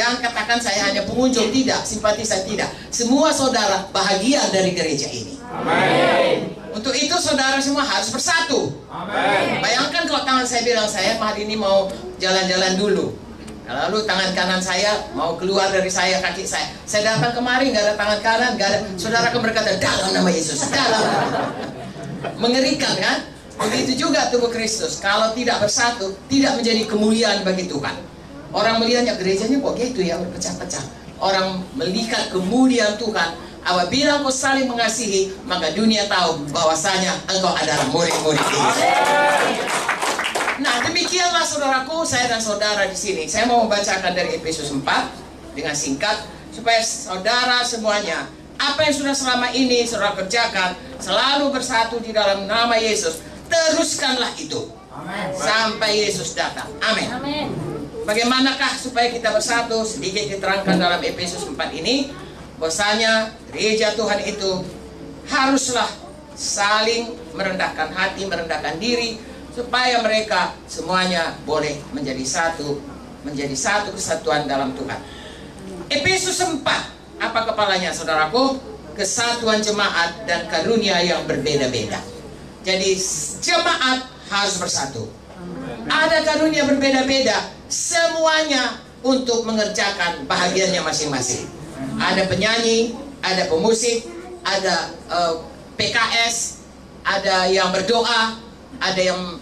Jangan katakan saya hanya pengunjung, tidak, simpatisan, tidak. Semua saudara bahagian dari gereja ini. Amin. Untuk itu saudara semua harus bersatu. Amin. Bayangkan kalau tangan saya bilang, saya hari ini mau jalan-jalan dulu. Lalu tangan kanan saya mau keluar dari saya, kaki saya. Saya datang kemari, nggak ada tangan kanan, nggak ada. Saudara akan berkata, dalam nama Yesus, dalam. Mengerikan kan? Begitu juga tubuh Kristus. Kalau tidak bersatu, tidak menjadi kemuliaan bagi Tuhan. Orang melihatnya, gerejanya kok gitu ya, berpecah-pecah. Orang melihat kemuliaan Tuhan. Apabila engkau saling mengasihi, maka dunia tahu bahwasanya engkau adalah murid-murid Yesus. Nah, demikianlah saudaraku, saya dan saudara di sini. Saya mau membacakan dari Efesus 4 dengan singkat supaya saudara semuanya, apa yang sudah selama ini saudara kerjakan, selalu bersatu di dalam nama Yesus. Teruskanlah itu. Amin. Sampai Yesus datang. Amin. Amin. Bagaimanakah supaya kita bersatu? Sedikit diterangkan dalam Efesus 4 ini. Bahwasanya gereja Tuhan itu haruslah saling merendahkan hati, merendahkan diri, supaya mereka semuanya boleh menjadi satu kesatuan dalam Tuhan. Efesus 4, apa kepalanya saudaraku? Kesatuan jemaat dan karunia yang berbeda-beda. Jadi jemaat harus bersatu. Ada karunia berbeda-beda, semuanya untuk mengerjakan bahagiannya masing-masing. Ada penyanyi, ada pemusik, ada PKS, ada yang berdoa, ada yang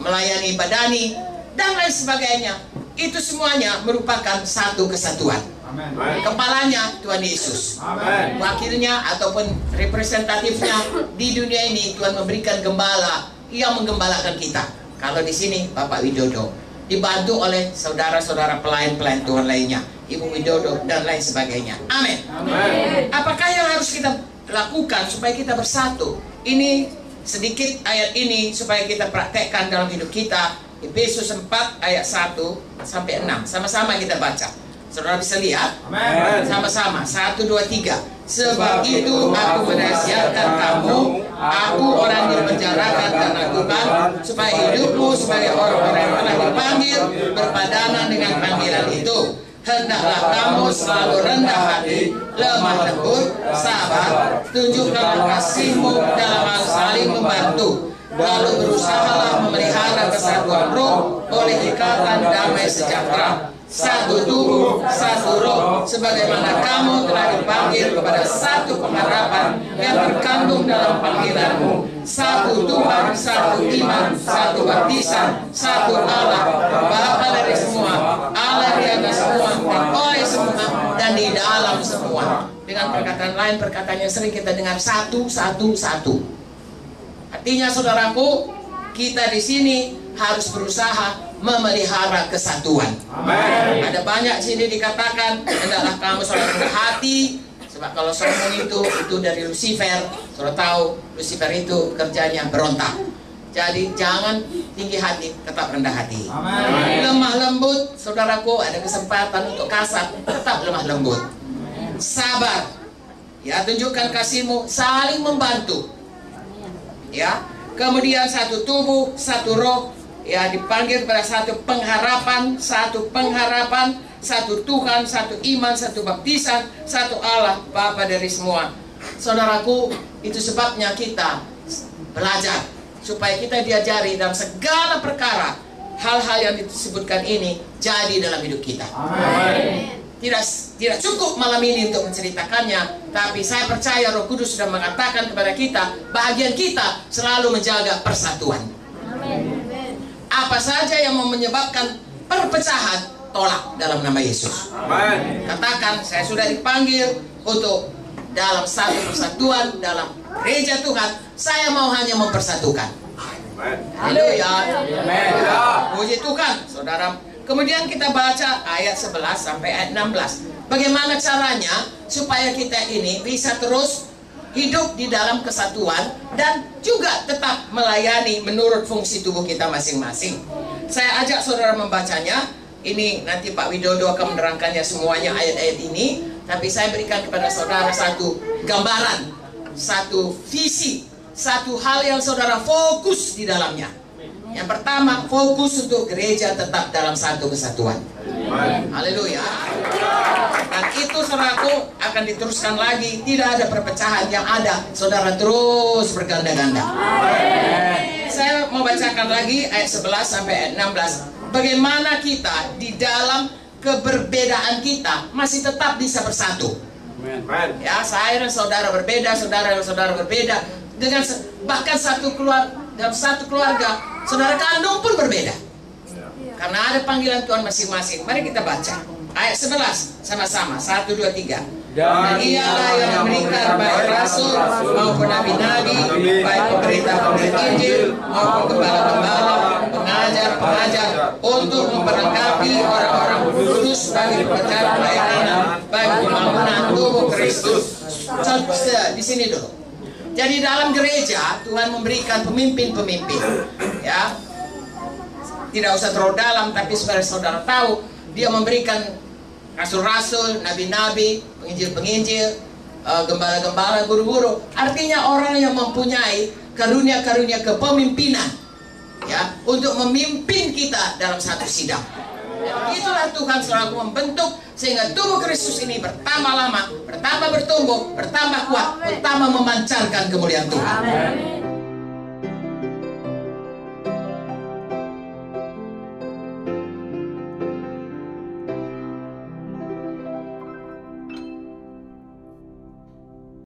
melayani badani, dan lain sebagainya. Itu semuanya merupakan satu kesatuan. Amin. Kepalanya Tuhan Yesus. Amin. Wakilnya ataupun representatifnya di dunia ini Tuhan memberikan gembala yang menggembalakan kita. Kalau di sini Bapak Widodo, dibantu oleh saudara-saudara pelayan-pelayan Tuhan lainnya, Ibu Widodo dan lain sebagainya. Amin. Amin. Apakah yang harus kita lakukan supaya kita bersatu? Ini sedikit ayat ini supaya kita praktekkan dalam hidup kita. Efesus 4 ayat 1 sampai 6. Sama-sama kita baca. Saudara bisa lihat? Amin. Sama-sama. 1, 2, 3. Sebab itu aku menasihatkan kamu, aku orang yang dipenjarakan karena Tuhan, supaya hidupmu sebagai orang-orang yang telah dipanggil berpadanan dengan panggilan itu. Hendaklah kamu selalu rendah hati, lemah lembut, sabar, tunjukkanlah kasihmu dalam hal saling membantu. Lalu berusahalah memelihara kesatuan roh oleh ikatan damai sejahtera. Satu tubuh, satu roh, sebagaimana kamu telah dipanggil kepada satu pengharapan yang terkandung dalam panggilanmu. Satu Tuhan, satu iman, satu baptisan, satu Allah, Bapa dari semua, Allah di atas semua, dan oleh semua, dan di dalam semua. Dengan perkataan lain, perkataan yang sering kita dengar, satu, satu, satu. Artinya saudaraku, kita di sini harus berusaha memelihara kesatuan. Amin. Ada banyak sini dikatakan, hendaklah kamu selalu rendah hati, sebab kalau sombong itu dari Lucifer. Sudah tahu Lucifer itu kerjanya berontak. Jadi jangan tinggi hati, tetap rendah hati. Amin. Lemah lembut, saudaraku, ada kesempatan untuk kasar, tetap lemah lembut. Sabar, ya, tunjukkan kasihmu, saling membantu. Ya, kemudian satu tubuh, satu roh, ya, dipanggil pada satu pengharapan, satu Tuhan, satu iman, satu baptisan, satu Allah, Bapa dari semua. Saudaraku, itu sebabnya kita belajar supaya kita diajari dalam segala perkara hal-hal yang disebutkan ini jadi dalam hidup kita. Amin. Tidak cukup malam ini untuk menceritakannya, tapi saya percaya Roh Kudus sudah mengatakan kepada kita, bahagian kita selalu menjaga persatuan. Amin. Apa saja yang mau menyebabkan perpecahan, tolak dalam nama Yesus. Amin. Katakan, saya sudah dipanggil untuk dalam satu persatuan dalam gereja Tuhan. Saya mau hanya mempersatukan. Haleluya. Amin. Puji Tuhan, saudara. Kemudian kita baca ayat 11 sampai ayat 16. Bagaimana caranya supaya kita ini bisa terus hidup di dalam kesatuan dan juga tetap melayani menurut fungsi tubuh kita masing-masing. Saya ajak saudara membacanya. Ini nanti Pak Widodo akan menerangkannya semuanya ayat-ayat ini. Tapi saya berikan kepada saudara satu gambaran, satu visi, satu hal yang saudara fokus di dalamnya. Yang pertama, fokus untuk gereja tetap dalam satu kesatuan. Haleluya. Dan itu saudaraku akan diteruskan lagi. Tidak ada perpecahan yang ada. Saudara terus berganda-ganda. Saya mau bacakan lagi ayat 11 sampai ayat 16. Bagaimana kita di dalam keberbedaan kita masih tetap bisa bersatu. Ya, saya dan saudara berbeda, saudara dan saudara berbeda. Dengan bahkan dalam satu keluarga, saudara kandung pun berbeda. Karena ada panggilan Tuhan masing-masing. Mari kita baca ayat 11 sama-sama. 1, 2, 3. Dan ialah yang memberikan baik rasul maupun nabi-nabi, baik pemberita-pemberita Injil maupun gembala-gembala, pengajar-pengajar, untuk memperlengkapi orang-orang kudus bagi pekerjaan pelayanan, bagi pembangunan tubuh Kristus. Di sini dulu. Jadi dalam gereja Tuhan memberikan pemimpin-pemimpin, ya. Tidak usah terlalu dalam, tapi supaya saudara tahu, Dia memberikan rasul-rasul, nabi-nabi, penginjil-penginjil, gembala-gembala, guru-guru. Artinya orang yang mempunyai karunia-karunia kepemimpinan, ya, untuk memimpin kita dalam satu sidang. Itulah Tuhan selalu membentuk sehingga tubuh Kristus ini bertambah lama, bertambah bertumbuh, bertambah kuat, bertambah memancarkan kemuliaan Tuhan.